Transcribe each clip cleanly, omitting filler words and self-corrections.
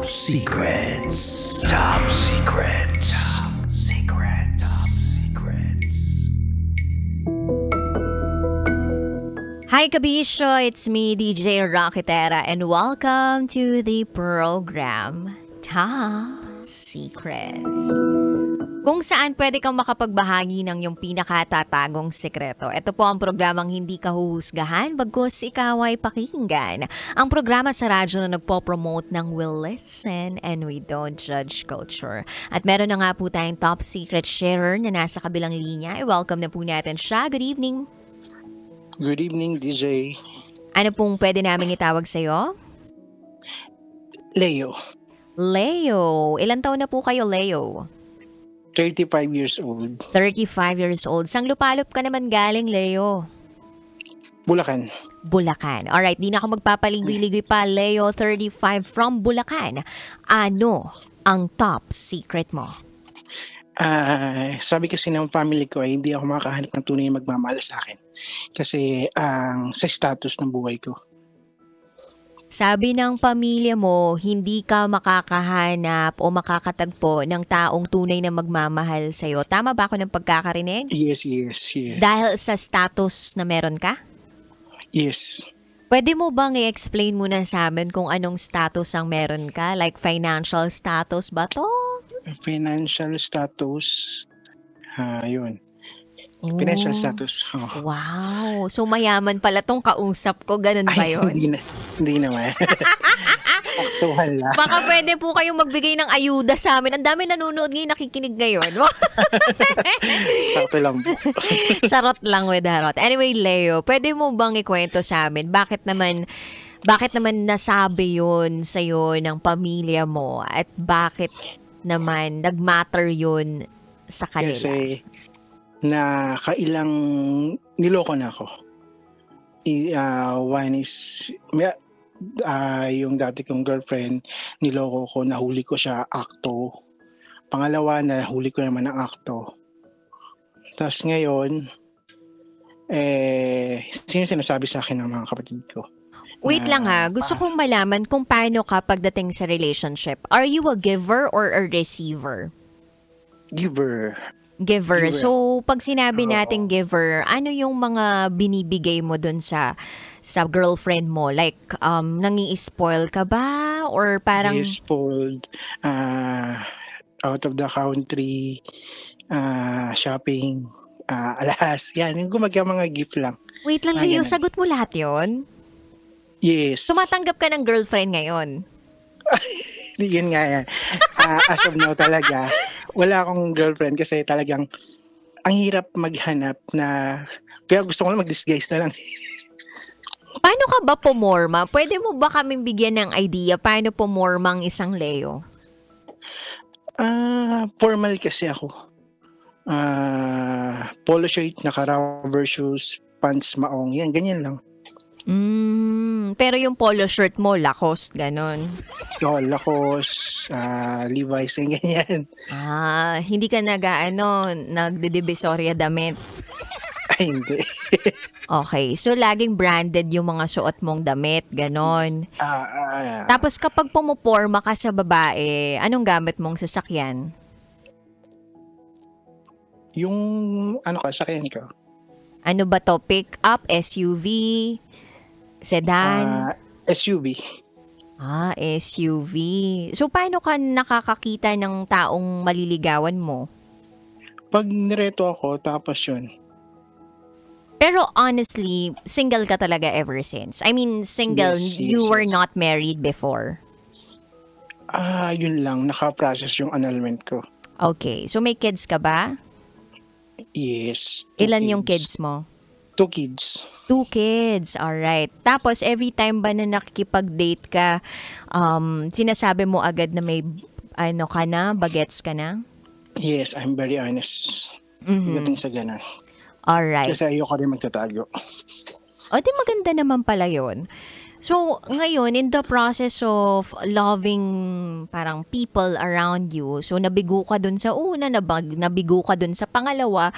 Top Secrets. Top Secret. Top Secret. Top Secret. Hi Kabisyo, it's me DJ Rocketera and welcome to the program Top Secrets. Kung saan pwede kang makapagbahagi ng iyong pinakatatagong sekreto. Ito po ang programang hindi ka huhusgahan, bagkus ikaw ay pakinggan. Ang programa sa radyo na nagpo-promote ng we listen and we don't judge culture. At meron na nga po tayong top secret sharer na nasa kabilang linya. I-welcome na po natin siya. Good evening. Good evening, DJ. Ano pong pwede namin itawag sa'yo? Leo, Leo. Ilan taon na po kayo, Leo? 35 years old. 35 years old. Sang lupalop ka naman galing, Leo? Bulacan. Bulacan. Alright, di na ako magpapaligoy-ligoy pa. Leo, 35 from Bulacan. Ano ang top secret mo? Sabi kasi ng family ko ay hindi ako makakahanap ng tunay na magmamahal sa akin. Kasi sa status ng buhay ko. Sabi ng pamilya mo, hindi ka makakahanap o makakatagpo ng taong tunay na magmamahal sa'yo. Tama ba ako ng pagkakarinig? Yes. Dahil sa status na meron ka? Yes. Pwede mo bang i-explain muna sa amin kung anong status ang meron ka? Like financial status ba to? Financial status. Yun. Oh. Financial status. Oh. Wow. So mayaman pala tong kausap ko. Ganun ba Ay, yun? Hindi naman. Saktuhan lang. Baka pwede po kayong magbigay ng ayuda sa amin. Ang dami nanonood ngayon, nakikinig ngayon. Sakto lang po. Charot lang with harot. Anyway, Leo, pwede mo bang ikwento sa amin? Bakit naman nasabi yun sa'yo ng pamilya mo? At bakit naman nag-matter yun sa kanila? Kasi na kailang niloko na ako. One is yung dati kong girlfriend, niloko ko, nahuli ko siya akto. Pangalawa, nahuli ko naman ang akto. Tapos ngayon, sinasabi sa akin ng mga kapatid ko. Wait lang ha, gusto kong malaman kung paano ka pagdating sa relationship. Are you a giver or a receiver? Giver. Giver. So, pag sinabi nating giver, ano yung mga binibigay mo dun sa girlfriend mo? Like, nangi-spoil ka ba? Or parang... Spoiled, out of the country, shopping, alas, yan. Yung mga gift lang. Wait lang, Leo, sagot mo lahat yon? Yes. Tumatanggap ka ng girlfriend ngayon? Yun nga yan. As of now talaga, wala akong girlfriend kasi talagang ang hirap maghanap na, kaya gusto ko lang mag-disguise na lang. Paano ka ba pumorma? Pwede mo ba kaming bigyan ng idea paano pumorma ang isang Leo? Formal kasi ako. Polo shirt, naka-rubber shoes, pants maong, yan, ganyan lang. Pero yung polo shirt mo, Lacoste, ganon. Lacoste, Levi's, ganyan. Hindi ka nagdidivisoria damit. Ay, hindi. Okay, so laging branded yung mga suot mong damit, ganon. Tapos kapag pumuporma ka sa babae, anong gamit mong sasakyan? Yung, sasakyan ko? Ano ba to? Pick up, SUV, sedan? SUV. SUV. So, paano ka nakakakita ng taong maliligawan mo? Pag nireto ako, tapos yun. Pero honestly, single ka talaga ever since? I mean, single, Yes, you were yes. not married before? Yun lang, naka-process yung annulment ko. Okay, so may kids ka ba? Yes. Ilan yung kids mo? 2 kids. 2 kids, alright. Tapos, every time ba na nakikipag-date ka, sinasabi mo agad na may, bagets ka na? Yes, I'm very honest. Pagdating sa ganun. Alright. Kasi ayoko rin magtatago. O, di maganda naman pala yun. So, ngayon, in the process of loving parang people around you, so nabigo ka dun sa una, nabigo ka dun sa pangalawa,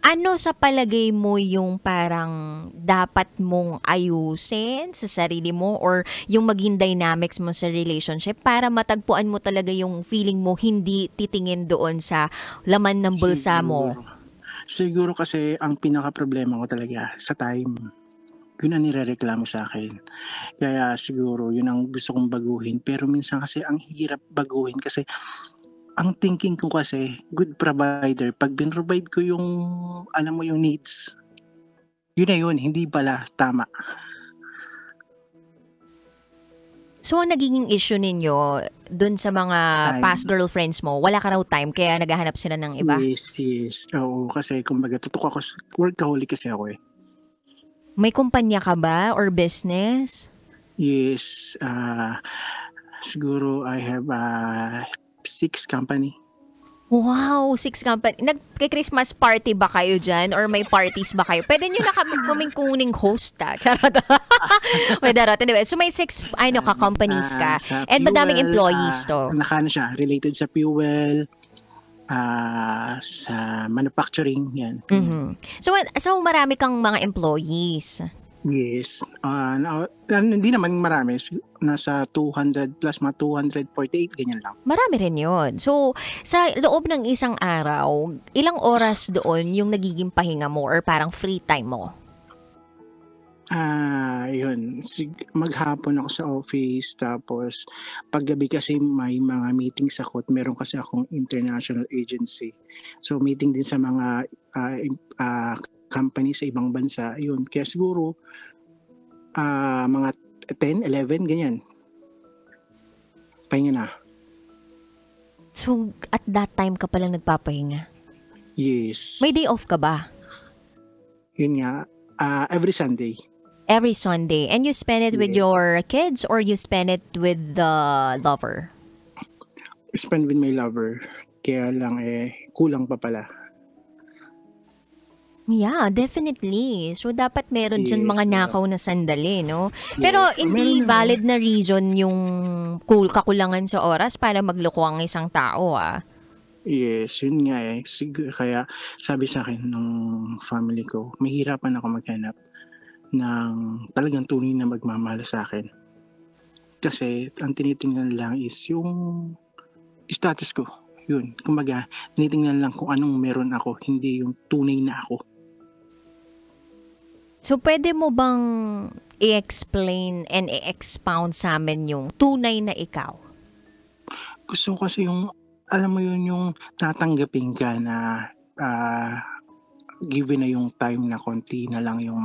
Ano sa palagay mo yung parang dapat mong ayusin sa sarili mo or yung maging dynamics mo sa relationship para matagpuan mo talaga yung feeling mo hindi titingin doon sa laman ng bulsa mo? Siguro kasi ang pinaka-problema ko talaga sa time. Yun ang nirereklamo sa akin. Kaya siguro yun ang gusto kong baguhin. Pero minsan kasi ang hirap baguhin kasi ang thinking ko kasi, good provider, pag bin-provide ko yung, alam mo yung needs, yun na yun, hindi pala tama. So, ang nagiging issue ninyo dun sa mga Time. past girlfriends mo, wala ka raw time kaya naghahanap sila ng iba? Yes. Oo, kasi kumbaga, tutok ako, workaholic kasi ako eh. May kumpanya ka ba or business? Yes, siguro I have 6 company. Wow, 6 company. Nagki-Christmas party ba kayo dyan? Or may parties ba kayo? Pwede nyo na kaming kuning host Charot. Pwede rin, diba? So may 6 companies ka. Sa And madaming fuel, employees to. Siya, related sa fuel, sa manufacturing, yan. Mhm. So marami kang mga employees. Yes. Hindi naman marami. Nasa 200 plus, mga 248, ganyan lang. Marami rin yun. So, sa loob ng isang araw, ilang oras doon yung nagiging pahinga mo or parang free time mo? Yun. Maghapon ako sa office, tapos paggabi kasi may mga meetings ako at meron kasi akong international agency. So, meeting din sa mga company sa ibang bansa. Yun. Kaya siguro, mga 10, 11, ganyan. Pahinga na. So, at that time ka palang nagpapahinga? Yes. May day off ka ba? Yun nga. Every Sunday. Every Sunday. And you spend it with Yes. your kids or you spend it with the lover? Spend with my lover. Kaya lang kulang pa pala. Yeah, definitely. So, dapat meron dyan Yes, mga yeah. nakaw na sandali, no? Pero, Yes. hindi Meron naman. valid na reason yung kakulangan sa oras para magloko ang isang tao, Yes, yun nga eh. Kaya sabi sa akin ng family ko, mahirapan ako maghanap ng talagang tunay na magmamahal sa akin. Kasi ang tinitingnan lang is yung status ko. Yun. Kumbaga, tinitingnan lang kung anong meron ako, hindi yung tunay na ako. So, pwede mo bang i-explain and i-expound sa amin yung tunay na ikaw? Gusto ko kasi yung, alam mo yun, yung tatanggapin ka na given na yung time na konti na lang yung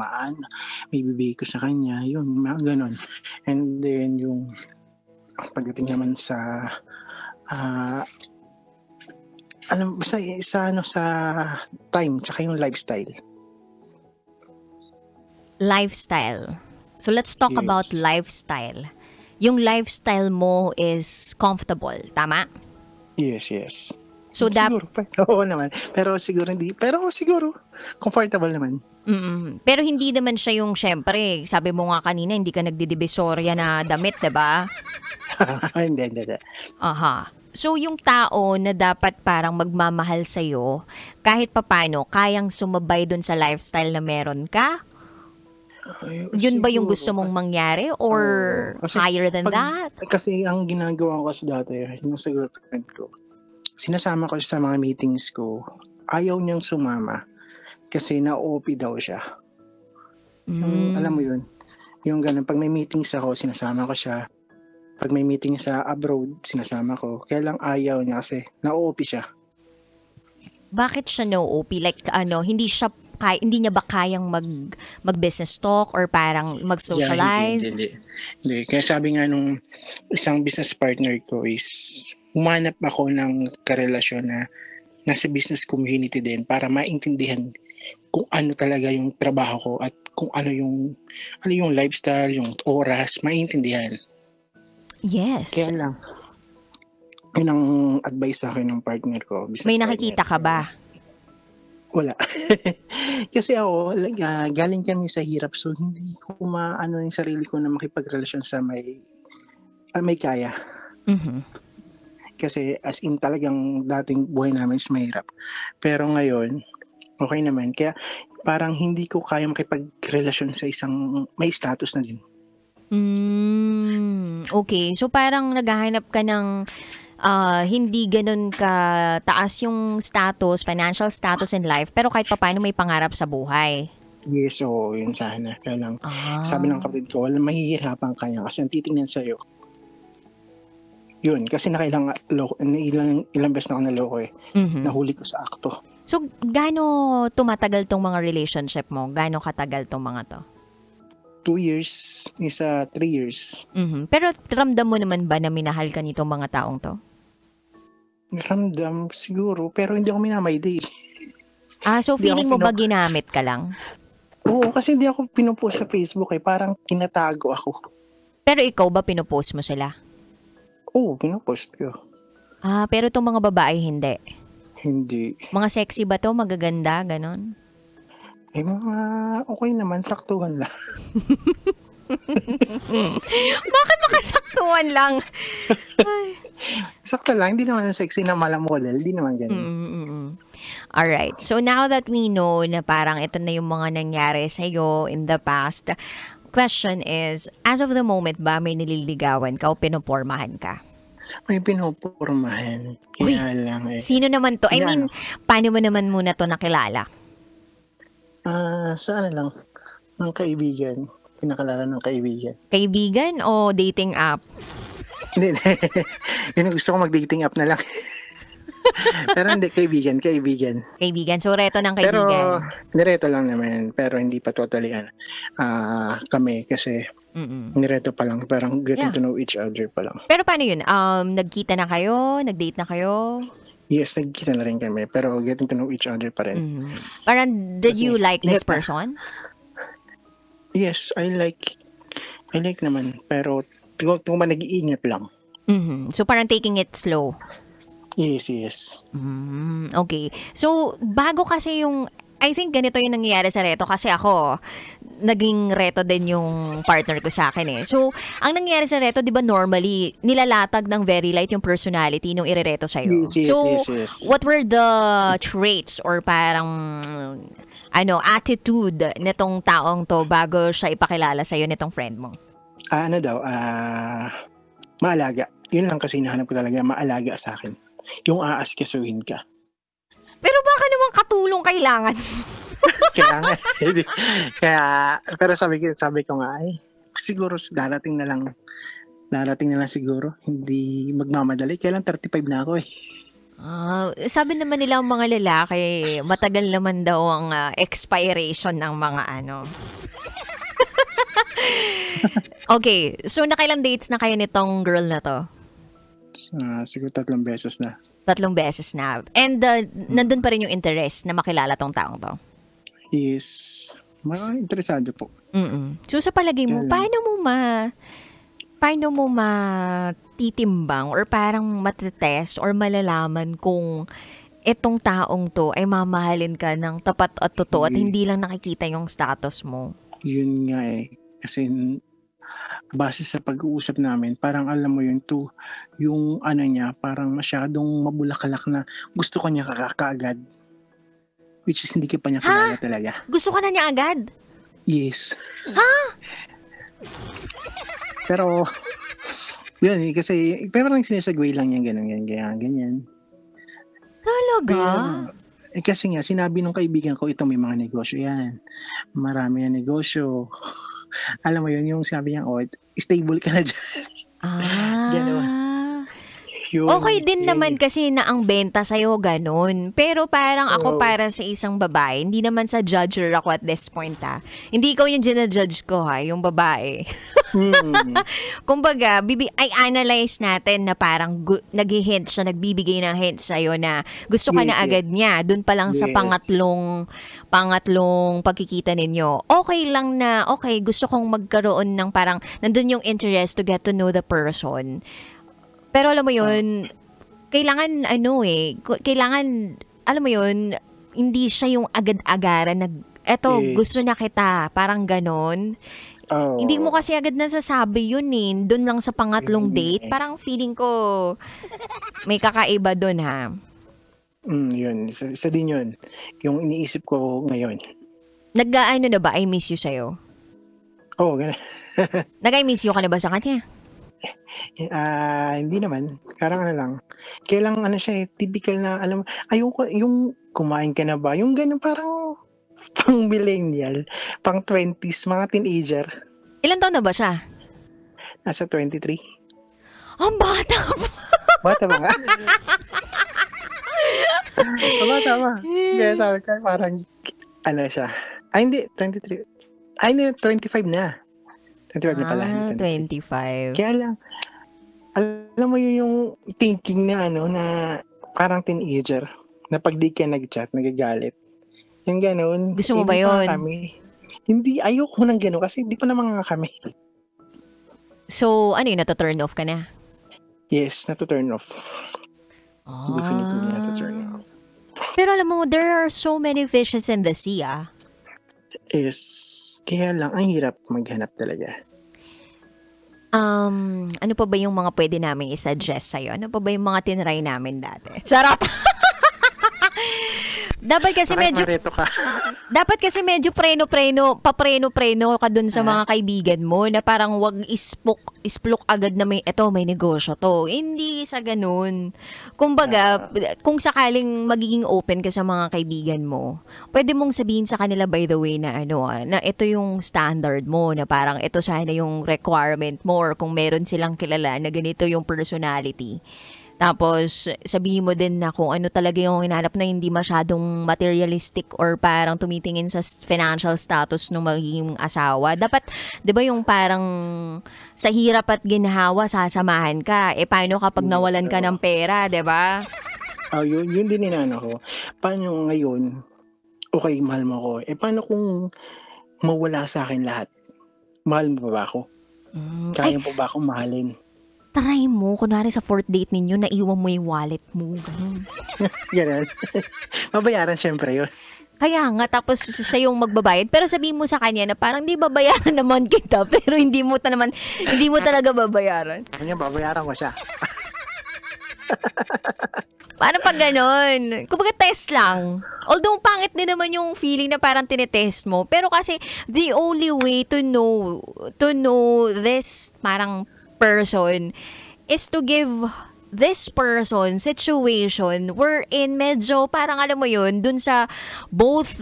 may bibigay ko sa kanya, yun, mga ganon. And then yung pagdating naman sa sa time tsaka yung lifestyle. Lifestyle. So, let's talk Yes. about lifestyle. Yung lifestyle mo is comfortable, tama? Yes. So, Siguro, oo naman. Pero siguro hindi. Pero siguro, comfortable naman. Pero hindi naman siya yung, syempre, sabi mo nga kanina, hindi ka nagdidivisorya na damit, diba? Hindi. Aha. So, yung tao na dapat parang magmamahal sa'yo, kahit papano, kayang sumabay dun sa lifestyle na meron ka? Yun ba yung gusto mong mangyari? Or Kasi higher than that? Kasi ang ginagawa ko kasi dati, yung sa girlfriend ko, sinasama ko siya sa mga meetings ko, ayaw niyang sumama kasi na-OP daw siya. Yung, alam mo yun, yung ganun, pag may meetings ako, sinasama ko siya. Pag may meeting sa abroad, sinasama ko. Kaya lang ayaw niya kasi na-OP siya. Bakit siya no-OP? Like, hindi niya ba kayang mag-business talk or parang mag-socialize? Yeah, hindi. Kaya sabi nga nung isang business partner ko is humanap ako ng karelasyon na nasa business community din para maintindihan kung ano talaga yung trabaho ko at kung ano yung lifestyle, yung oras, maintindihan. Yes. Kaya lang, yun ang advice sa akin ng partner ko. May nakikita ka ba? Wala. Kasi ako, galing kami sa hirap, so hindi ko maano yung sarili ko na makipagrelasyon sa may kaya. Mhm. Kasi as in talagang dating buhay namin is mahirap. Pero ngayon, Okay naman. Kaya parang hindi ko kaya makipagrelasyon sa isang may status na din. Okay. So parang naghahanap ka ng hindi ganun ka taas yung status, financial status in life, pero kahit papaano may pangarap sa buhay. Yes, oo, yun sana. Kaya lang, sabi ng kapatid ko, mahihirapan ka niya kasi ang titingnan sa'yo. Yun, kasi ilang beses na ako naloko eh. Nahuli ko sa akto. So, gaano tumatagal tong mga relationship mo? Gaano katagal tong mga to? 2 years, isa 3 years. Pero ramdam mo naman ba na minahal ka nitong mga taong to? Ramdam siguro, pero hindi ako minamayday. So Hindi feeling ako mo ba ginamit ka lang? Oo, kasi hindi ako pinupost sa Facebook eh. Parang tinatago ako. Pero ikaw ba pinupost mo sila? Oo, pinupost ko. Pero itong mga babae hindi. Hindi. Mga sexy ba to? Magaganda? Ganon? Eh, okay naman. Saktuhan lang. Bakit makasaktuhan lang? Sakto lang. Hindi naman sexy na malamodel. Hindi naman ganun. Alright. So now that we know na parang ito na yung mga nangyari sa'yo in the past, question is, as of the moment ba may nililigawan ka o pinupormahan ka? May pinupurmahan. Kaya lang eh. Sino naman to? I mean, paano mo naman muna to nakilala? Sa lang? Ng kaibigan. Pinakalala ng kaibigan. Kaibigan o dating app? Hindi. Yun gusto ko mag-dating app na lang. Pero hindi, kaibigan. Kaibigan. So, reto ng kaibigan. Pero, nireto lang naman. Pero hindi pa totally kami kasi nireto pa lang. Parang getting to know each other pa lang. Pero paano yun? Nagkita na kayo? Nag-date na kayo? Yes, nagkita na rin kami. Pero getting to know each other pa rin. Parang, did you like this person? Yes, I like naman. Pero, kung nag-iingat lang. So, parang taking it slow? Yes. Okay. So, bago kasi I think ganito yung nangyayari sa reto kasi ako, naging reto din yung partner ko sa akin eh. So, ang nangyayari sa reto, di ba normally, nilalatag ng very light yung personality nung irereto sa'yo. Yes. What were the traits or parang, attitude nitong taong to bago siya ipakilala sa'yo nitong friend mo? Maalaga. Yun lang kasi hinahanap ko talaga, maalaga sa akin. Yung aaskasuhin ka. Pero baka naman katulong kailangan. Kailangan. Pero sabi ko nga, siguro darating na lang siguro. Hindi magmamadali. Kailan 35 na ako eh. Sabi naman nila ang mga lalaki, matagal naman daw ang expiration ng mga Okay, so nakailang dates na kayo nitong girl na to? Siguro 3 beses na. 3 beses na. And nandun pa rin yung interest na makilala tong taong to? Yes. Interesado po. So sa palagay mo, paano mo matitimbang or parang matetest or malalaman kung itong taong to ay mamahalin ka ng tapat at totoo at hindi lang nakikita yung status mo? Yun nga eh. Kasi base sa pag-uusap namin, parang alam mo yun yung niya, parang masyadong mabulakalak na gusto ko niya kaagad. Which is hindi ka pa niya kilala talaga. Gusto ka na niya agad? Yes. Pero, yun kasi, parang sinasagway lang niya ganyan. Talaga? Kasi nga, sinabi nung kaibigan ko, ito may mga negosyo yan. Marami na negosyo. Alam mo yun, yung sabi niya, stable ka na dyan. Gano'n. Okay din naman kasi na ang benta sa'yo ganun. Pero parang ako para sa isang babae, hindi naman sa judger ako at this point Hindi ikaw yung ginajudge ko yung babae. Kumbaga, ay analyze natin na parang nag-hint siya, nagbibigay ng hint sa'yo na gusto ka na agad niya. Doon pa lang sa pangatlong pagkikita ninyo. Okay lang na, gusto kong magkaroon ng parang, nandun yung interest to get to know the person. Pero alam mo yun, kailangan alam mo yun, hindi siya yung agad-agaran na, gusto na kita, parang ganon. Hindi mo kasi agad nasasabi yun doon lang sa pangatlong date, parang feeling ko may kakaiba doon Yun. Isa din yun. Yung iniisip ko ngayon. Nag-ano na ba? I miss you sa'yo? Oo, gano'n. Nag-I miss you ka na ba sa kanya? Hindi naman. Parang ano lang. Kaya lang ano siya typical na, alam mo, ayoko, yung kumain ka na ba? Yung gano'n parang pang millennial, pang 20s, mga teenager. Ilan taon na ba siya? Nasa 23. Ang bata pa. Bata ba nga? Bata ba? Kaya sabi ko, parang, ano siya. Hindi, 23. Hindi, 25 na. 25 na pala. 25. Kaya lang, alam mo yung thinking na na parang teenager, na pag di ka nag-chat, nagagalit. Yung gano'n. Gusto mo ba yun? Hindi, ayoko nang gano'n kasi di pa naman nga kami. So, ano yun, nato-turn off ka na? Yes, nato-turn off. Definitely nato-turn off. Pero alam mo, there are so many fishes in the sea, Yes, kaya lang, ang hirap maghanap talaga. Ano pa ba yung mga pwede namin i-suggest sa'yo? Ano pa ba yung mga tinry namin dati? Charot! Dapat kasi medyo papreno-preno ka dun sa mga kaibigan mo na parang wag isplok agad na may negosyo to. Hindi sa ganun. Kumbaga, kung sakaling magiging open ka sa mga kaibigan mo, pwede mong sabihin sa kanila by the way na na ito yung standard mo, na parang ito sana yung requirement mo, or kung meron silang kilala na ganito yung personality. Tapos, sabihin mo din na kung ano talaga yung hinanap, na hindi masyadong materialistic or parang tumitingin sa financial status ng magiging asawa. Dapat, di ba yung parang sa hirap at ginhawa, sasamahan ka. Paano kapag nawalan ka ng pera, di ba? Yun din inano ko. Paano ngayon, okay, mahal mo ko. Paano kung mawala sa akin lahat? Mahal mo ba ako? Kaya po ba akong mahalin? Try mo, kunwari sa 4th date ninyo, naiwan mo yung wallet mo. Ganun. Ganun. Mabayaran syempre yun. Kaya nga, tapos siya yung magbabayad. Pero sabihin mo sa kanya na parang di babayaran naman kita, pero hindi mo talaga babayaran. Kanya, babayaran ko siya. Paano pag ganon? Kumbaga test lang. Although pangit din naman yung feeling na parang tinetest mo. Pero kasi the only way to know this parang person is to give this person situation wherein medyo parang alam mo yun, dun sa both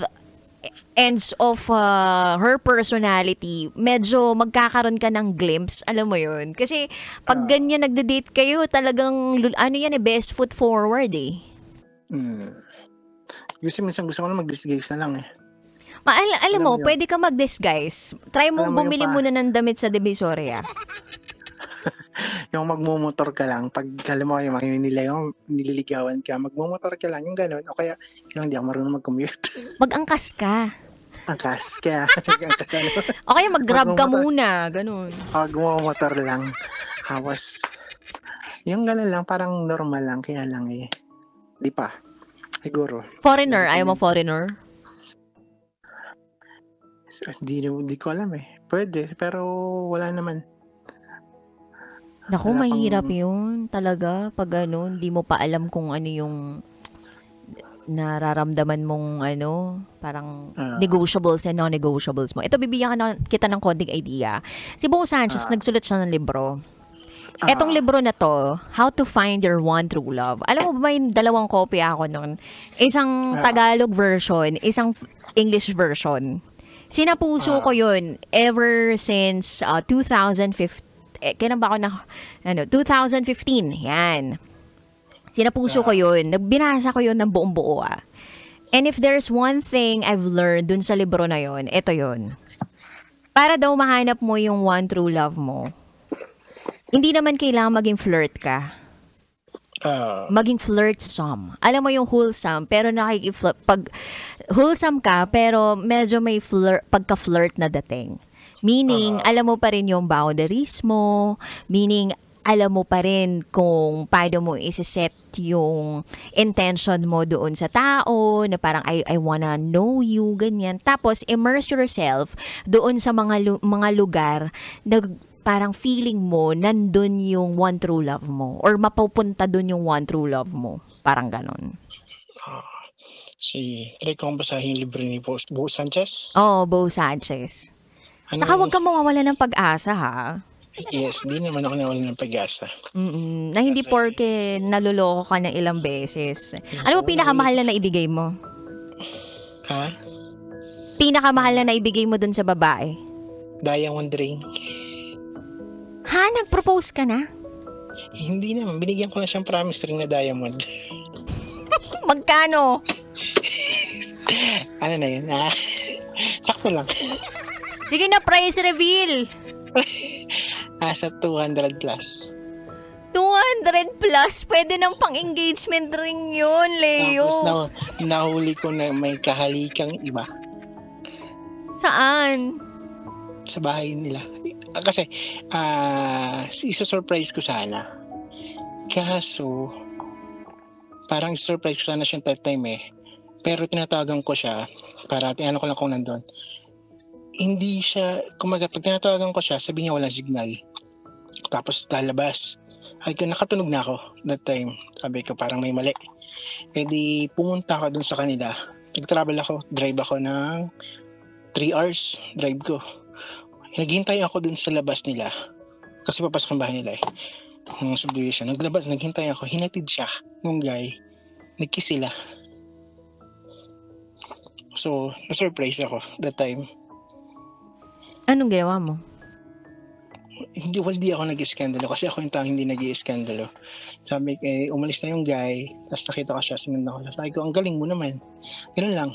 ends of her personality, medyo magkakaroon ka ng glimpse, alam mo yun. Kasi pag ganyan nagde-date kayo, talagang best foot forward Gusto ko na mag-disguise na lang alam mo, pwede ka mag-disguise. Try mo bumili muna ng damit sa Divisoria. Yung magmumotor ka lang, pag alam mo yung nililigawan ka, magmumotor ka lang, yung gano'n. O kaya, hindi ako marunong mag-commute. Mag-angkas ka. Angkas, kaya mag-angkas ano. O kaya mag-grab ka muna, gano'n. Magmumotor lang. Hawas. Yung gano'n lang, parang normal lang, kaya lang di pa. Siguro. Foreigner, ayaw mo foreigner? Di ko alam Pwede, pero wala naman. Naku, mahirap yun. Talaga, pag hindi mo pa alam kung ano yung nararamdaman mong parang negotiables and non-negotiables mo. Ito, bibigyan kita ng konting idea. Si Bo Sanchez, nagsulat siya ng libro. Etong libro na to, How to Find Your One True Love. Alam mo ba, may 2 kopya ako nun. Isang Tagalog version, isang English version. Sinapuso ko yun ever since 2015. Kailan ba ako 2015. Yan. Sinapuso ko yun. Binasa ko yun ng buong buo And if there's one thing I've learned dun sa libro na yun, ito yun. Para daw mahanap mo yung one true love mo, hindi naman kailangan maging flirt ka. Maging flirtsome. Alam mo yung wholesome, pero pag wholesome ka, pero medyo may pagka-flirt na dating. Meaning, alam mo pa rin yung boundaries mo. Meaning, alam mo pa rin kung paano mo isi-set yung intention mo doon sa tao, na parang I wanna know you, ganyan. Tapos, immerse yourself doon sa mga lugar na parang feeling mo nandun yung one true love mo or mapupunta doon yung one true love mo. Parang ganon. Try kong basahin yung libro ni Bo Sanchez. Oo, Bo Sanchez. Ano Saka huwag yung- kang mawawala ng pag-asa, ha? Yes, di naman ako nawalan ng pag-asa. Na hindi porke naluloko ka ng ilang beses. Ano mo pinakamahal na naibigay mo? Ha? Pinakamahal na naibigay mo dun sa babae? Diamond ring. Ha? Nag-propose ka na? Hindi naman, binigyan ko na siyang promise ring na diamond. Magkano? Ano na yun? Sakto lang. Sige na, price reveal. Sa 200 plus. 200 plus. Pwede ng pang-engagement ring yun, Leo. Tapos nahuli ko na may kahalikang iba Saan? sa bahay nila. Kasi, isa-surprise ko sana. Kaso, parang surprise ko sana siya that time eh. Pero tinatawagan ko siya para tinanong ko lang kung nandun. Hindi siya, kumaga, pag tinatawagan ko siya, sabi niya walang signal. Tapos lalabas. Ay, nakatunog na ako that time. Sabi ko parang may mali. E di pumunta ako dun sa kanila. Nag-travel ako, drive ako ng 3 hours, drive ko. Naghintay ako dun sa labas nila. Kasi papasok ang bahay nila eh. Ng subdivision. Naghintay ako, hinatid siya, nung guy. Nag-kiss sila. So, na-surprise ako that time. Anong ginawa mo? Hindi ako nag-iskandalo kasi ako yung tao hindi nag-iskandalo. Sabi ko, umalis na yung guy, tapos nakita ko siya, sinundan ko siya. Sabi ko, ang galing mo naman. Ganun lang.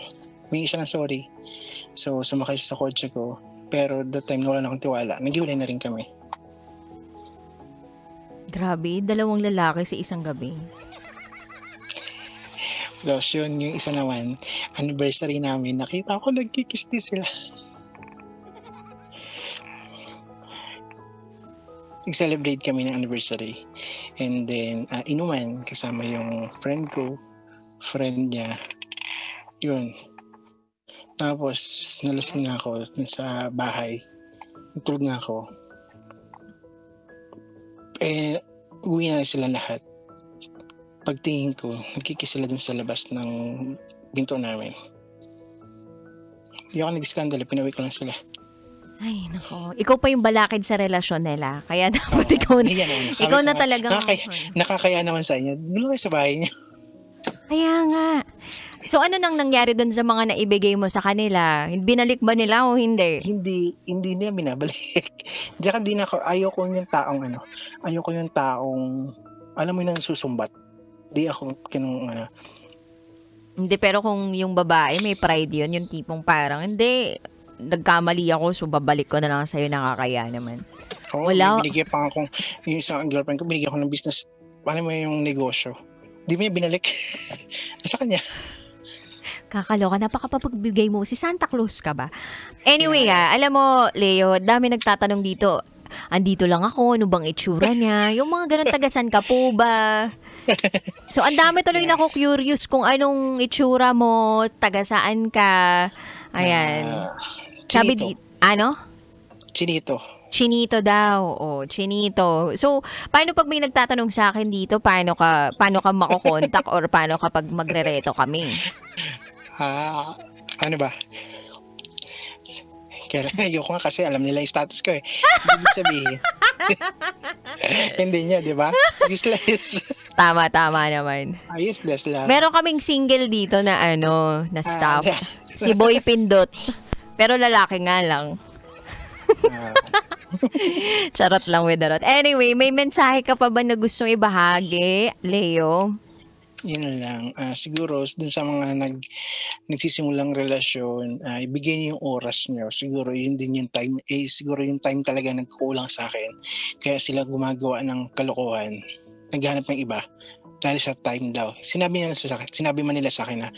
May isa ng sorry. So, sumakay sa kotse ko. Pero that time, wala na akong tiwala. Nag-iwalay na rin kami. Grabe, 2 lalaki sa isang gabi. Tapos yun, yung isa naman, anniversary namin, nakita ko nagkikiss din sila. Nag-celebrate kami ng anniversary. And then, inuman, kasama yung friend ko, friend niya. Yun. Tapos, nalasing na ako dun sa bahay. Natulog na ako. Uwi na sila lahat. Pagtingin ko, nagkikiss sila dun sa labas ng pinto namin. Hindi ako nag-skandalo, pinauwi ko lang sila. Ay, nako. Ikaw pa yung balakid sa relasyon nila. Kaya dapat ikaw na talagang... Nakakaya naman sa inyo. Dilo kayo sa bahay niyo. Kaya nga. So ano nang nangyari doon sa mga naibigay mo sa kanila? Binalik ba nila o hindi? Hindi niya binabalik. Diyan din ako, ayoko yung taong, alam mo yung susumbat. Di ako Hindi, pero kung yung babae may pride yun, yung tipong parang, hindi, nagkamali ako, so babalik ko na lang sa'yo, nakakaya naman. Oo, Wala. binigyan pa ako, yung isang girlfriend ko, binigyan ko ng business, paano mo yung negosyo. Di mo niya binalik. Sa kanya. Kakaloka, napakapagbigay mo. Si Santa Claus ka ba? Anyway alam mo, Leo, dami nagtatanong dito. Andito lang ako, ano bang itsura niya? Yung mga ganun, tagasan ka po ba? So, ang dami tuloy na ako curious kung anong itsura mo, tagasaan ka. Ayan. Sabi ano? Chinito. Chinito daw. O, Chinito. So, paano pag may nagtatanong sa akin dito, paano ka makokontak or paano kapag magrereto kami? Ano ba? Kaya ayoko nga kasi alam nila yung status ko eh. Hindi sabihin. Hindi niya, di ba? Useless. Tama naman. Useless lang. Meron kaming single dito na na staff. Si Boy Pindot. Pero lalaki nga lang. Charot lang with the rot. Anyway, may mensahe ka pa ba na gustong ibahagi, Leo? Yun lang. Siguro, dun sa mga nagsisimulang relasyon, ibigay niyo yung oras niyo. Siguro, yun din yung time. Siguro yung time talaga nagkukulang sa akin. Kaya sila gumagawa ng kalokohan. Naghanap ng iba. Dahil sa time daw. Sinabi man nila sa akin na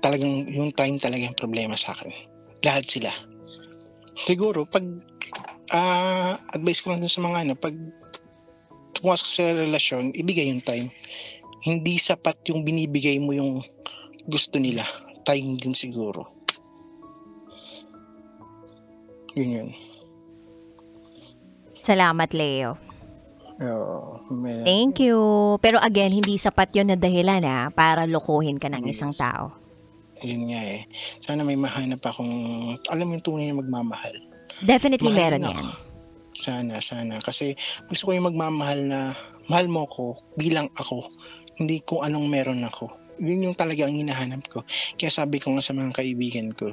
talagang yung time talaga yung problema sa akin. Lahat sila. Siguro, pag advice ko lang dun sa mga pag pumasok sa relasyon, ibigay yung time. Hindi sapat yung binibigay mo yung gusto nila. Time din siguro. Yun. Salamat, Leo. Oo, Thank you. Pero again, hindi sapat yun na dahilan para lokohin ka ng isang tao. Yun nga eh. Sana may mahanap akong, alam mo yung tunay na magmamahal. Definitely Mahalin meron ako. yan. Sana. Kasi gusto ko yung magmamahal na mahal mo ko bilang ako. Hindi kung anong meron ako. Yun yung talaga ang hinahanap ko. Kaya sabi ko nga sa mga kaibigan ko,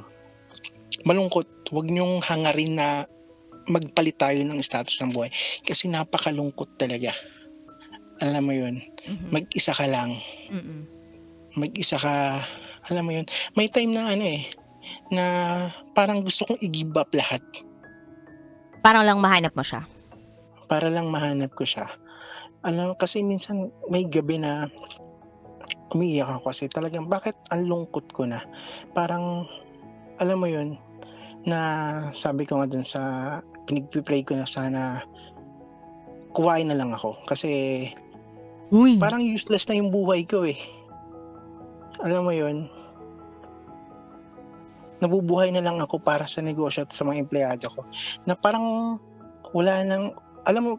malungkot, huwag niyong hangarin na magpalit tayo ng status ng buhay. Kasi napakalungkot talaga. Alam mo yun, mag-isa ka lang. Mag-isa ka, alam mo yun, may time na na parang gusto kong i-give up lahat. Parang lang mahanap mo siya. Para lang mahanap ko siya. Alam, kasi minsan may gabi na umiiyak ako kasi talagang bakit ang lungkot ko na. Parang, alam mo yun, na sabi ko nga dun sa pinagpipray ko na sana kuwain na lang ako. Kasi parang useless na yung buhay ko eh. Alam mo yun, nabubuhay na lang ako para sa negosyo at sa mga empleyado ko. Na parang wala nang, alam mo,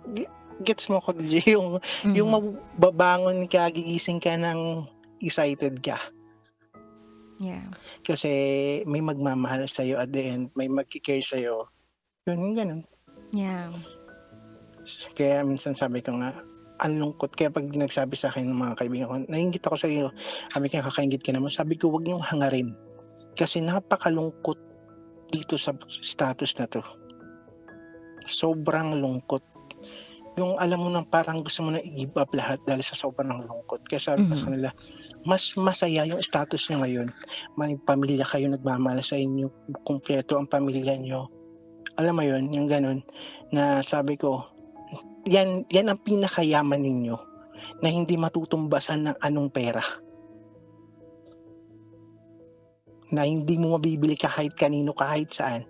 gets mo ko DJ, yung mababangon ka, gigising ka ng excited ka. Yeah. Kasi may magmamahal sa'yo at the end, may magkikare sa'yo. Yun, yung ganun. Yeah. Kaya minsan sabi ko nga, ang lungkot. Kaya pag nagsabi sa akin ng mga kaibigan ko, nainggit ako sa iyo, sabi ko, kakaingit ka naman. Sabi ko, huwag niyong hangarin. Kasi napakalungkot dito sa status na to. Sobrang lungkot. Yung alam mo na parang gusto mo na i-give up lahat dahil sa sobrang lungkot. Kaya sabi ko sa kanila, mas masaya yung status nyo ngayon. May pamilya kayo, nagmamahal sa inyo, kumpleto ang pamilya nyo. Alam mo yun, yung ganun, na sabi ko, yan ang pinakayaman ninyo na hindi matutumbasan ng anong pera. Na hindi mo mabibili kahit kanino, kahit saan,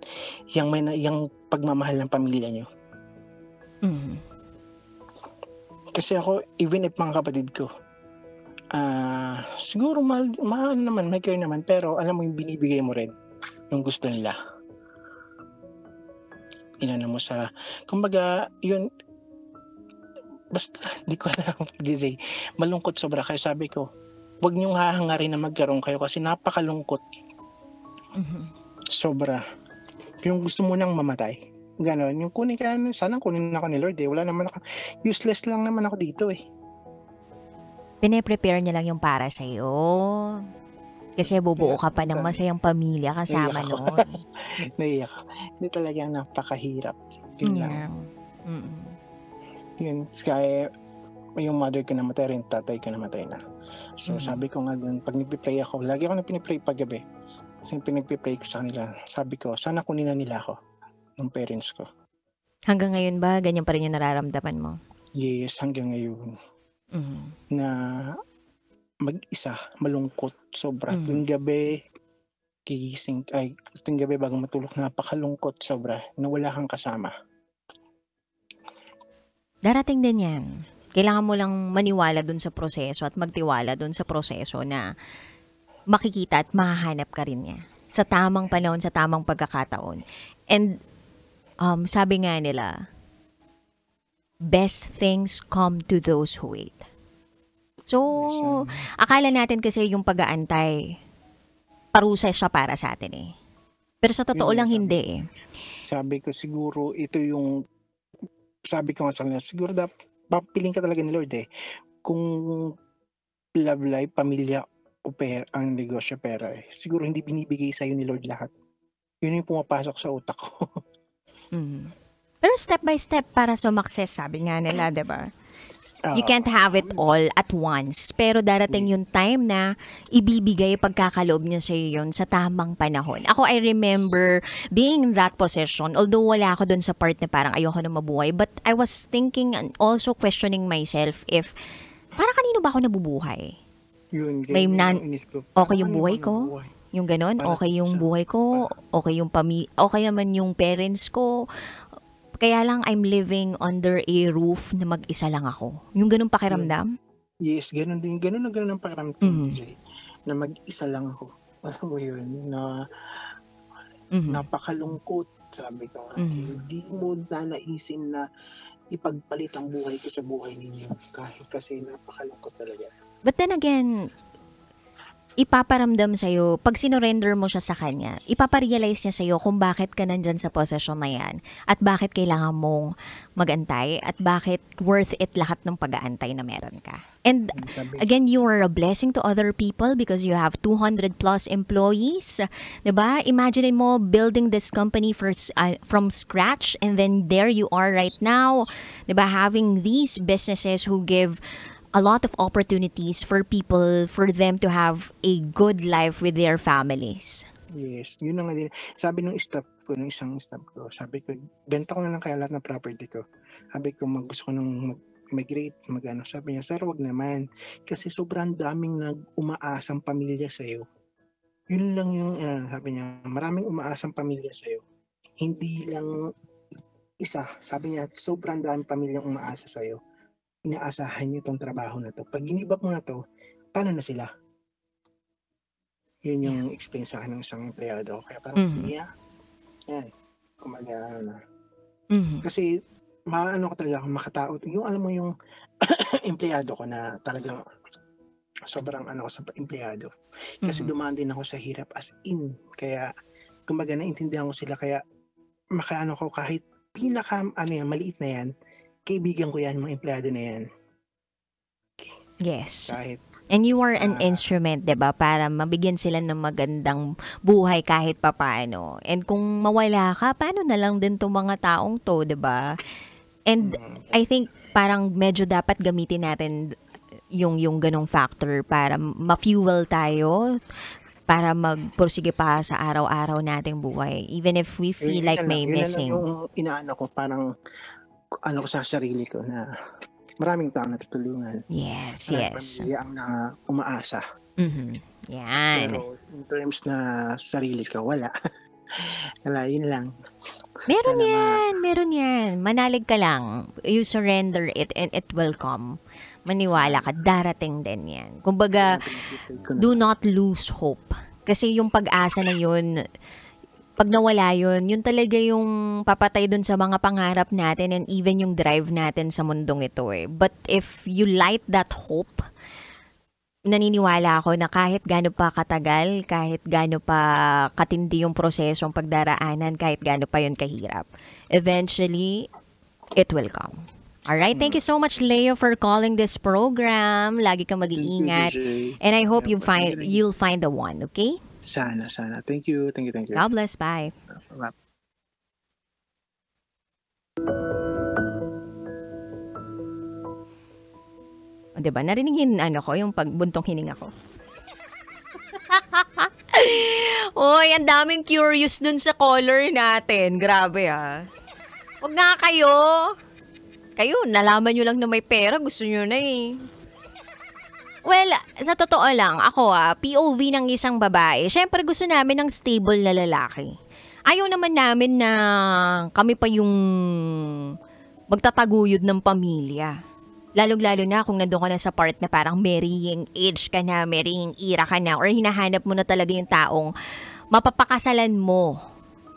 yung pagmamahal ng pamilya nyo. Kasi ako, even if mga kapatid ko, siguro mahal naman, may care naman, pero alam mo yung binibigay mo rin yung gusto nila. Inano mo sa, kumbaga, yun, basta, di ko alam, DJ, malungkot sobra. Kaya sabi ko, huwag niyong hahangarin na magkaroon kayo kasi napakalungkot. Sobra. Yung gusto mo nang mamatay. Ganon. Yung kunin ka, sana kunin ako ni Lord eh. Wala naman ako, useless lang naman ako dito eh. Pine-prepare niya lang yung para sa'yo. Kasi bubuo ka pa ng masayang pamilya kasama noon. Naiyak ako. Hindi talaga napakahirap. Yun lang. Yun. Kaya yung mother ko namatay rin, tatay ko namatay na. So sabi ko nga dun, pag nagpipray ako, lagi ako na pinipray paggabi. Kasi pinagpipray ko sa kanila, sabi ko, sana kunin na nila ako, ng parents ko. Hanggang ngayon ba, ganyan pa rin yung nararamdaman mo? Yes, hanggang ngayon. Na mag-isa, malungkot, sobra. Tuwing gabi, tuwing gabi bago matulog, napakalungkot, sobra, na wala kang kasama. Darating din yan. Kailangan mo lang maniwala dun sa proseso at magtiwala dun sa proseso na makikita at mahahanap ka rin niya. Sa tamang panahon, sa tamang pagkakataon. And sabi nga nila, best things come to those who wait. So, akala natin kasi yung pag-aantay, parusa siya para sa atin eh. Pero sa totoo lang hindi eh. Sabi ko siguro, ito yung, sabi ko nga sa kanila, siguro papiling ka talaga ni Lord eh. Kung love life, pamilya, o pera, ang negosyo pera eh. Siguro hindi binibigay sa'yo ni Lord lahat. Yun yung pumapasok sa utak ko. Pero step by step para sumakses, sabi nga nila, diba? You can't have it all at once. Pero darating yung time na ibibigay pagkakaloob niya sa'yo yun sa tamang panahon. Ako, I remember being in that position. Although wala ako dun sa part na parang ayoko na mabuhay. But I was thinking and also questioning myself if para kanino ba ako nabubuhay? Yun, okay yung buhay ko? Buhay? Yung ganon? Okay yung buhay ko? Okay yung okay naman yung parents ko? Kaya lang I'm living under a roof na mag-isa lang ako. Yung ganun pakiramdam? Yes, ganun din. Ganun ang pakiramdam. Na mag-isa lang ako. Alam mo yun, na napakalungkot. Sabi ko, hindi mo na naisin na ipagpalit ang buhay ko sa buhay ninyo. Kahit kasi napakalungkot talaga. But then again, ipaparamdam sa'yo, pag sinurrender mo siya sa kanya, ipaparealize niya sa'yo kung bakit ka nandyan sa posisyon na yan at bakit kailangan mong magantay at bakit worth it lahat ng pag-aantay na meron ka. And again, you are a blessing to other people because you have 200 plus employees. Diba? Imagine mo building this company from scratch and then there you are right now. Diba? Having these businesses who give a lot of opportunities for people, for them to have a good life with their families. Yes, yun na nga din. Sabi ng staff ko, ng isang staff ko, sabi ko, benta ko na lang kaya lahat ng property ko. Sabi ko, gusto ko nung migrate, magano. Sabi niya, sir, wag naman. Kasi sobrang daming umaasang pamilya sa'yo. Yun lang yung, sabi niya, maraming umaasang pamilya sa'yo. Hindi lang isa. Sabi niya, sobrang daming pamilyang umaasa sa'yo. Inaasahan niyo tong trabaho na to. Pag ginibak mo na to, paano na sila? Yun yung explain sa akin ng isang empleyado. Kaya parang siya, yan, kumaga na. Kasi, maano ko talaga, makatao. Yung alam mo yung empleyado ko na talagang sobrang sa empleyado. Kasi dumaan din ako sa hirap as in. Kaya, kumaga naintindihan ko sila. Kaya, makaano ko kahit maliit na yan, kaibigan ko yan, mga empleyado na yan. Yes. Kahit, and you are an instrument, diba? Para mabigyan sila ng magandang buhay kahit papaano. And kung mawala ka, paano na lang din itong mga taong to, diba? And I think parang medyo dapat gamitin natin yung ganong factor para ma-fuel tayo, para magpursige pa sa araw-araw nating buhay. Even if we feel like may missing. Yun lang yung inaano ko, parang ko sa sarili ko na maraming tao natutulungan. Yes. Pamilya ang umaasa. Yan. Pero in terms na sarili ko, wala. Wala, yun lang. Meron yan. Manalig ka lang. You surrender it and it will come. Maniwala ka, darating din yan. Kumbaga, do not lose hope. Kasi yung pag-asa na yun, pag nawala yun talaga yung papatay dun sa mga pangarap natin and even yung drive natin sa mundong ito eh. But if you light that hope, naniniwala ako na kahit gaano pa katagal, kahit gaano pa katindi yung prosesong pagdaraanan, kahit gaano pa yun kahirap, eventually, it will come. Alright, thank you so much, Leo, for calling this program. Lagi kang mag-iingat. And I hope you'll find the one, okay? Sana. Thank you. God bless. Bye. Diba? Narinig yung ko, yung pagbuntong hininga ko. Oy, ang daming curious dun sa caller natin. Grabe Huwag nga kayo. Kayo, nalaman nyo lang na may pera. Gusto nyo na eh. Well, sa totoo lang, ako POV ng isang babae, syempre gusto namin ng stable na lalaki. Ayaw naman namin na kami pa yung magtataguyod ng pamilya. Lalong-lalo na kung nandun ka na sa part na parang marrying age ka na, marrying era ka na, or hinahanap mo na talaga yung taong mapapakasalan mo.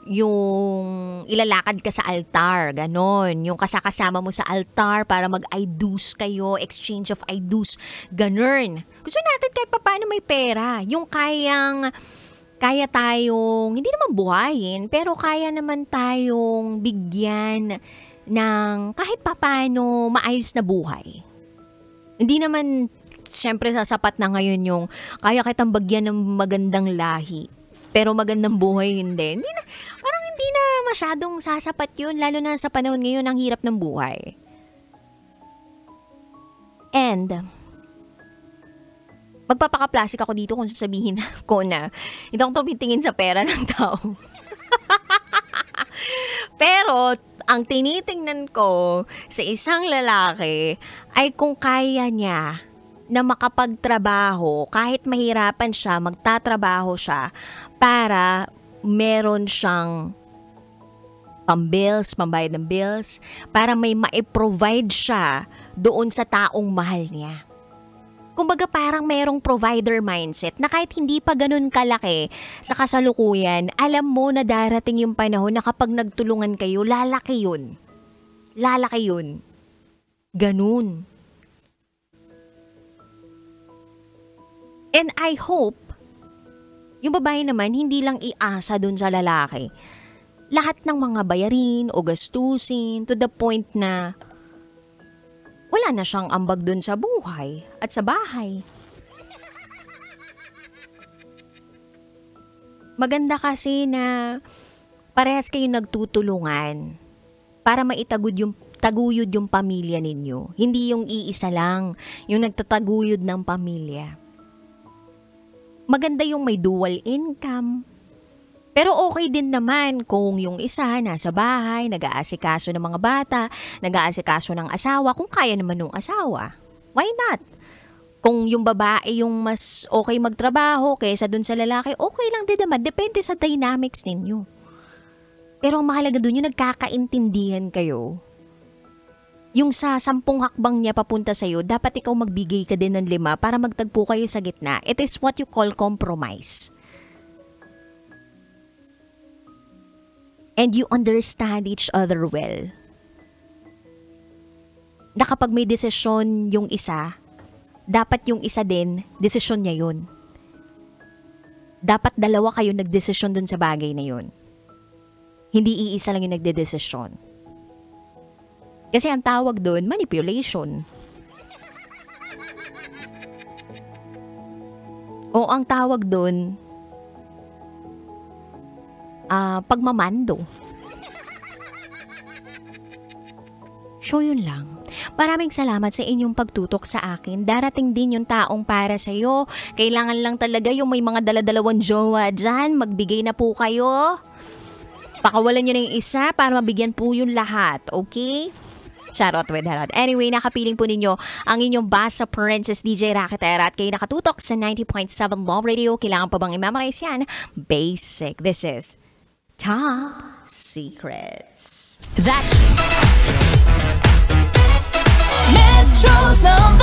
Yung ilalakad ka sa altar, ganon. Yung kasama mo sa altar para mag-I do's kayo, exchange of I do's, ganon. Gusto natin kahit paano may pera. Yung kaya tayong, hindi naman buhayin, pero kaya naman tayong bigyan ng kahit paano maayos na buhay. Hindi naman, syempre sasapat na ngayon yung kaya kitang bagyan ng magandang lahi. Pero magandang buhay hindi. Parang hindi na masyadong sasapat yun. Lalo na sa panahon ngayon, ang hirap ng buhay. And, magpapaka-plastic ako dito kung sasabihin ko na hindi ako tumitingin sa pera ng tao. Pero, ang tinitingnan ko sa isang lalaki ay kung kaya niya na makapagtrabaho, kahit mahirapan siya, magtatrabaho siya para meron siyang pambills, pambayad ng bills, para may ma-provide siya doon sa taong mahal niya. Kumbaga parang merong provider mindset na kahit hindi pa ganun kalaki sa kasalukuyan, alam mo na darating yung panahon na kapag nagtulungan kayo, lalaki yun. Lalaki yun. Ganun. And I hope, yung babae naman, hindi lang iasa dun sa lalaki. Lahat ng mga bayarin o gastusin to the point na wala na siyang ambag dun sa buhay at sa bahay. Maganda kasi na parehas kayong nagtutulungan para taguyod yung pamilya ninyo. Hindi yung iisa lang yung nagtataguyod ng pamilya. Maganda yung may dual income. Pero okay din naman kung yung isa nasa bahay, nag-aasikaso ng mga bata, nag-aasikaso ng asawa, kung kaya naman ng asawa. Why not? Kung yung babae yung mas okay magtrabaho kaysa dun sa lalaki, okay lang din naman. Depende sa dynamics ninyo. Pero ang mahalaga dun yung nagkakaintindihan kayo. Yung sa 10 hakbang niya papunta sa'yo, dapat ikaw magbigay ka din ng 5 para magtagpo kayo sa gitna. It is what you call compromise. And you understand each other well. Na kapag may desisyon yung isa, dapat yung isa din, desisyon niya yun. Dapat dalawa kayo nagdesisyon dun sa bagay na yun. Hindi iisa lang yung nagdedesisyon. Kasi ang tawag dun, manipulation. O ang tawag dun, pagmamando. So yun lang. Maraming salamat sa inyong pagtutok sa akin. Darating din yung taong para sa'yo. Kailangan lang talaga yung may mga daladalawang jowa dyan. Magbigay na po kayo. Pakawalan nyo na yung isa para mabigyan po yung lahat. Okay? Shoutout with Harod. Anyway, nakapiling po ninyo ang inyong Basa Princess DJ Rakitera at kayo nakatutok sa 90.7 Love Radio. Kailangan pa bang i-memorize yan? Basic. This is Top Secrets. Metro's number